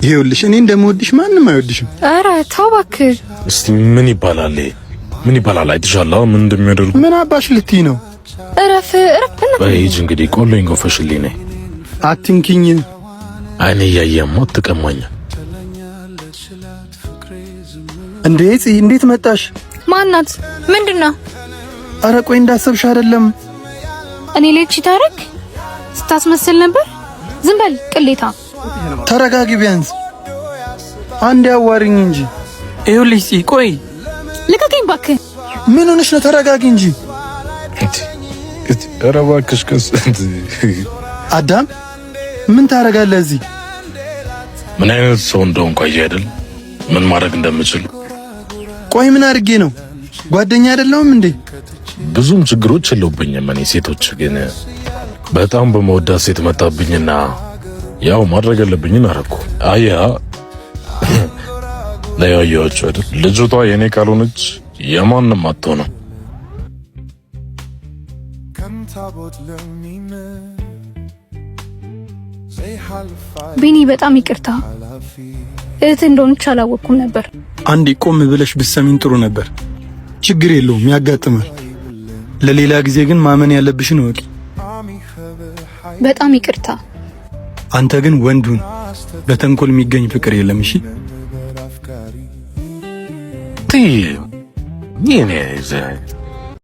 ይኸውልሽ እኔ እንደምወድሽ ማንም አይወድሽም። ኧረ ተው እባክህ። እስቲ ምን ይባላል? አይተሻላ ምን እንደሚያደርጉ? ምን አባሽ ልትይ ነው? እረፍ በይጅ እንግዲህ ቆሎኝ ጎፈሽልኝ ነኝ። አትንኪኝ። አይኔ እያየማ ትቀማኛ። እንዴት መጣሽ? ማናት? ምንድነው? አረ ቆይ እንዳሰብሽ አይደለም። እኔ ልጅ ታረክ ስታስመስል ነበር። ዝም በል ቅሌታ። ተረጋጊ ቢያንስ አንድ ያዋሪኝ እንጂ። ይኸውልሽ ቆይ ልቀቀኝ እባክህ። ምን ሆነሽ ነው? ተረጋጊ እንጂ። ኧረ እባክሽ ከስ አዳም ምን ታረጋለህ እዚህ? ምን አይነት ሰው እንደሆንኩ አየህ አይደል? ምን ማድረግ እንደምችል። ቆይ ምን አድርጌ ነው? ጓደኛ አይደለሁም እንዴ? ብዙም ችግሮች የለውብኝም እኔ። ሴቶች ግን በጣም በመወዳት ሴት መጣብኝና ያው ማድረግ ያለብኝን አደረኩ። አያ ለያያዎች አይደል? ልጅቷ የኔ ካልሆነች የማንም አትሆንም። ቢኒ በጣም ይቅርታ። እህት እንደሆነች አላወቅኩም ነበር። አንዴ ቆም ብለሽ ብትሰሚኝ ጥሩ ነበር። ችግር የለውም ያጋጥማል። ለሌላ ጊዜ ግን ማመን ያለብሽን ወቂ። በጣም ይቅርታ። አንተ ግን ወንዱን በተንኮል የሚገኝ ፍቅር የለም። እሺ ይኔ